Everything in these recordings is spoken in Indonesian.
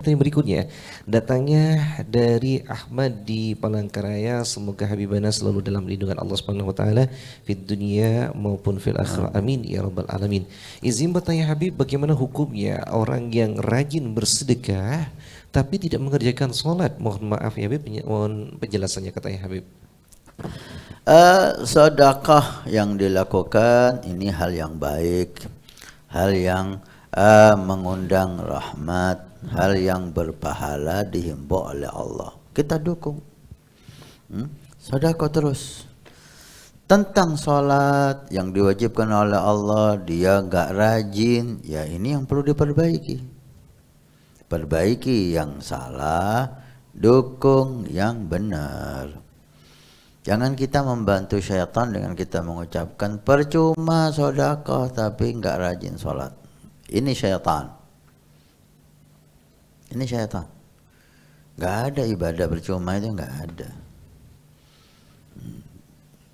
Yang berikutnya datangnya dari Ahmad di Palangkaraya. Semoga Habibana selalu dalam lindungan Allah Subhanahu wa taala fid dunia maupun fil akhirah. Amin ya rabbal alamin. Izin bertanya Habib, bagaimana hukumnya orang yang rajin bersedekah tapi tidak mengerjakan sholat? Mohon maaf ya Habib, mohon penjelasannya katanya Habib. Sedekah yang dilakukan ini hal yang baik, hal yang mengundang rahmat, hal yang berpahala dihimbau oleh Allah. Kita dukung. Sedekah terus. Tentang sholat yang diwajibkan oleh Allah, dia enggak rajin, ya ini yang perlu diperbaiki. Perbaiki yang salah, dukung yang benar. Jangan kita membantu syaitan dengan kita mengucapkan percuma sedekah tapi enggak rajin sholat. Ini syaitan. Ini syaitan. Enggak ada ibadah percuma, itu enggak ada.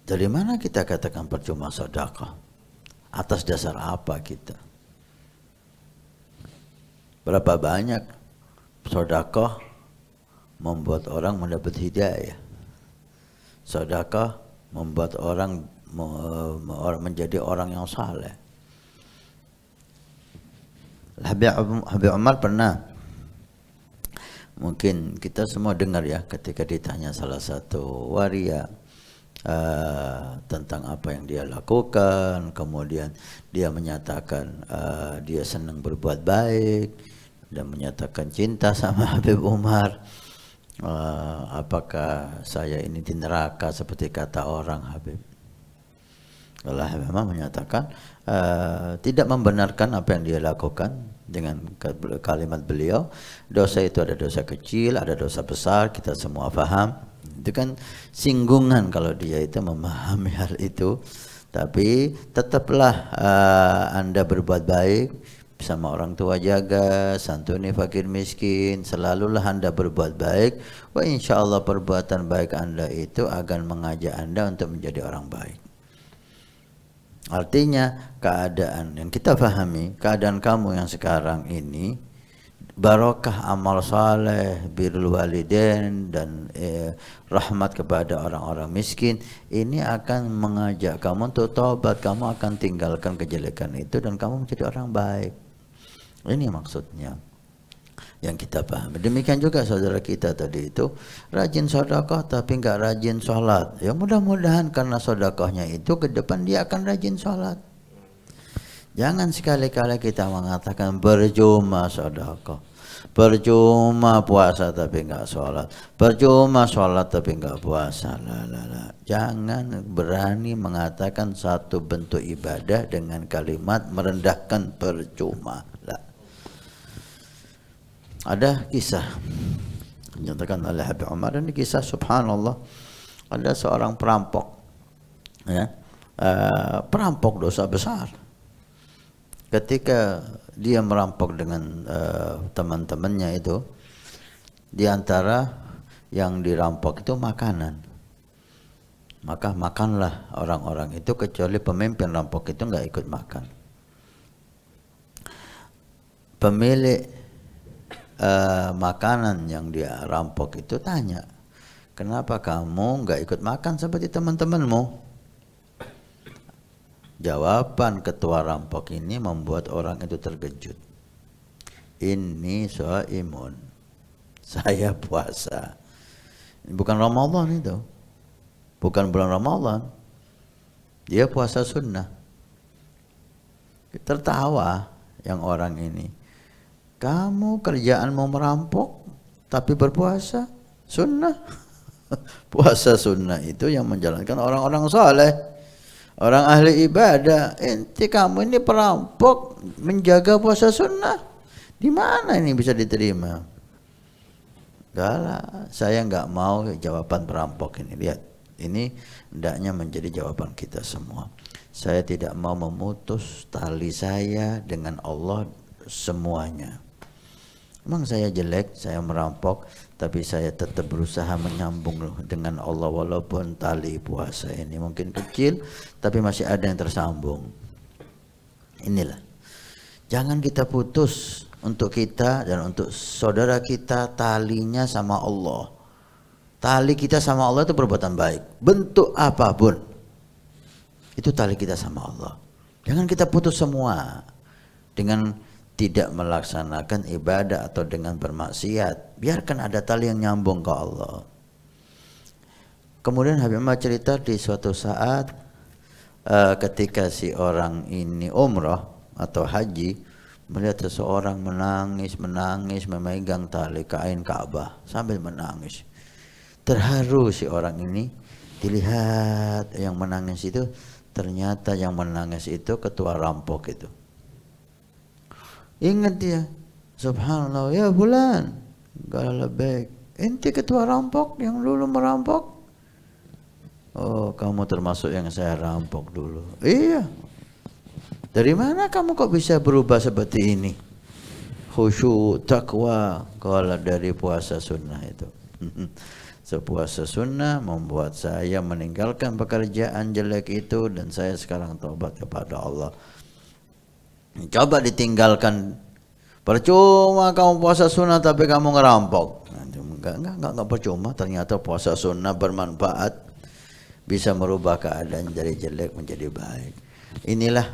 Dari mana kita katakan percuma sedekah? Atas dasar apa kita? Berapa banyak sedekah membuat orang mendapat hidayah? Sedekah membuat orang menjadi orang yang saleh. Habib Umar pernah, mungkin kita semua dengar ya, ketika ditanya salah satu waria tentang apa yang dia lakukan, kemudian dia menyatakan dia senang berbuat baik dan menyatakan cinta sama Habib Umar. Apakah saya ini di neraka seperti kata orang Habib? Allah memang menyatakan tidak membenarkan apa yang dia lakukan dengan kalimat beliau. Dosa itu ada dosa kecil, ada dosa besar, kita semua paham. Itu kan singgungan kalau dia itu memahami hal itu. Tapi tetaplah Anda berbuat baik sama orang tua, jaga, santuni fakir miskin, selalulah Anda berbuat baik. Wa insyaallah perbuatan baik Anda itu akan mengajak Anda untuk menjadi orang baik. Artinya keadaan yang kita pahami, keadaan kamu yang sekarang ini, barokah amal saleh, birrul walidain dan rahmat kepada orang-orang miskin, ini akan mengajak kamu untuk taubat. Kamu akan tinggalkan kejelekan itu dan kamu menjadi orang baik. Ini maksudnya yang kita pahami. Demikian juga saudara kita tadi itu rajin sedekah tapi enggak rajin sholat. Ya mudah-mudahan karena sedekahnya itu ke depan dia akan rajin sholat. Jangan sekali-kali kita mengatakan percuma sedekah, percuma puasa tapi enggak sholat, percuma sholat tapi enggak puasa. Jangan berani mengatakan satu bentuk ibadah dengan kalimat merendahkan percuma. Ada kisah dinyatakan oleh Habib Umar, ini kisah subhanallah. Ada seorang perampok, ya, perampok dosa besar. Ketika dia merampok dengan teman-temannya itu, di antara yang dirampok itu makanan. Maka makanlah orang-orang itu, kecuali pemimpin rampok itu nggak ikut makan. Pemilik makanan yang dia rampok itu tanya, kenapa kamu nggak ikut makan seperti teman-temanmu? Jawaban ketua rampok ini membuat orang itu terkejut. Ini shaimun, saya puasa. Ini bukan Ramadan itu, bukan bulan Ramadan, dia puasa sunnah. Tertawa yang orang ini. Kamu kerjaanmu merampok tapi berpuasa sunnah. Puasa sunnah itu yang menjalankan orang-orang saleh, orang ahli ibadah. Ente kamu ini perampok menjaga puasa sunnah, di mana ini bisa diterima? Enggak lah, saya enggak mau jawaban perampok ini. Lihat, ini hendaknya menjadi jawaban kita semua. Saya tidak mau memutus tali saya dengan Allah semuanya. Memang saya jelek, saya merampok, tapi saya tetap berusaha menyambung dengan Allah walaupun tali puasa ini mungkin kecil, tapi masih ada yang tersambung. Inilah, jangan kita putus untuk kita dan untuk saudara kita, talinya sama Allah. Tali kita sama Allah itu perbuatan baik, bentuk apapun itu tali kita sama Allah. Jangan kita putus semua dengan tidak melaksanakan ibadah atau dengan bermaksiat. Biarkan ada tali yang nyambung ke Allah. Kemudian Habib Ahmad cerita di suatu saat ketika si orang ini umrah atau haji, melihat seseorang menangis memegang tali kain Ka'bah sambil menangis. Terharu si orang ini, dilihat yang menangis itu, ternyata yang menangis itu ketua rampok itu. Ingat dia, subhanallah, ya fulan, gak baik, ente ketua rampok yang dulu merampok. Oh, kamu termasuk yang saya rampok dulu. Iya. Dari mana kamu kok bisa berubah seperti ini? Khusyuk, takwa, kalau dari puasa sunnah itu. Sepuasa sunnah membuat saya meninggalkan pekerjaan jelek itu dan saya sekarang taubat kepada Allah. Coba ditinggalkan, percuma kamu puasa sunnah tapi kamu ngerampok. Enggak percuma. Ternyata puasa sunnah bermanfaat, bisa merubah keadaan dari jelek menjadi baik. Inilah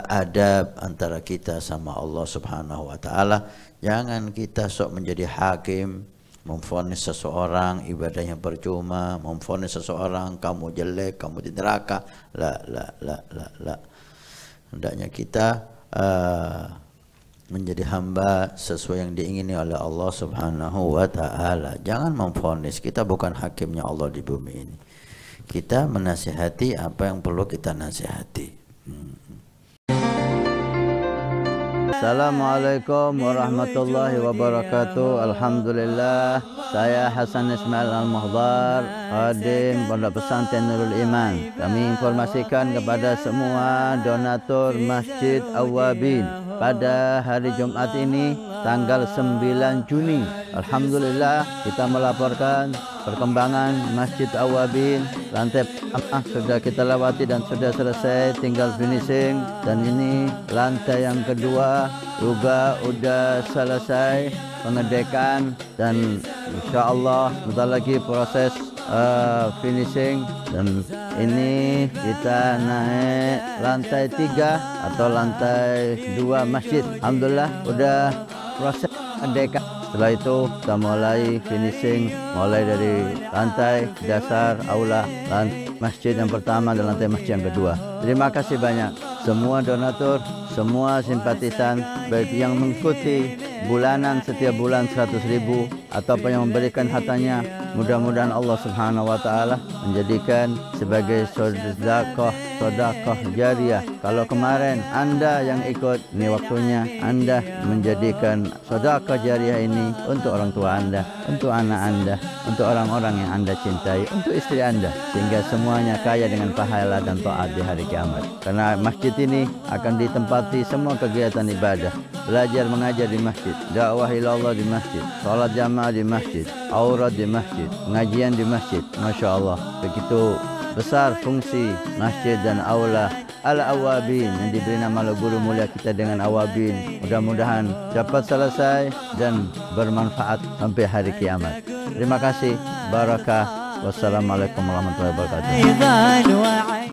adab antara kita sama Allah Subhanahu wa taala. Jangan kita sok menjadi hakim, memvonis seseorang ibadahnya percuma, memvonis seseorang kamu jelek, kamu di neraka. La. Hendaknya kita menjadi hamba sesuai yang diingini oleh Allah Subhanahu wa taala. Jangan memvonis, kita bukan hakimnya Allah di bumi ini. Kita menasihati apa yang perlu kita nasihati. Assalamualaikum warahmatullahi wabarakatuh. Alhamdulillah, saya Hasan Ismail Al-Muhdar, Khadim Pondok Pesantren Nurul Iman. Kami informasikan kepada semua donatur Masjid Awwabin pada hari Jumat ini tanggal 9 Juni. Alhamdulillah, kita melaporkan perkembangan Masjid Awwabin. Lantai pertama sudah kita lewati dan sudah selesai, tinggal finishing. Dan ini lantai yang kedua juga sudah selesai pengedekan dan insya Allah bentar lagi proses finishing. Dan ini kita naik lantai 3 atau lantai 2 masjid. Alhamdulillah udah proses pengedekan. Setelah itu kita mulai finishing, mulai dari lantai dasar aula, masjid yang pertama dan lantai masjid yang kedua. Terima kasih banyak semua donatur, semua simpatisan, baik yang mengikuti bulanan setiap bulan 100.000 ataupun yang memberikan hartanya. Mudah-mudahan Allah Subhanahu wa taala menjadikan sebagai sedekah jariah. Kalau kemarin Anda yang ikut, ini waktunya Anda menjadikan sedekah jariah ini untuk orang tua Anda, untuk anak Anda, untuk orang-orang yang Anda cintai, untuk istri Anda, sehingga semuanya kaya dengan pahala dan taat di hari kiamat. Karena masjid ini akan ditempati semua kegiatan ibadah, belajar mengajar di masjid, dakwah ilallah di masjid, sholat jamaah di masjid, aurat di masjid, pengajian di masjid. Masya Allah, begitu besar fungsi masjid dan aula Al-Awwabin yang diberi nama oleh guru mulia kita dengan Awwabin. Mudah-mudahan dapat selesai dan bermanfaat sampai hari kiamat. Terima kasih. Barakah. Wassalamualaikum warahmatullahi wabarakatuh.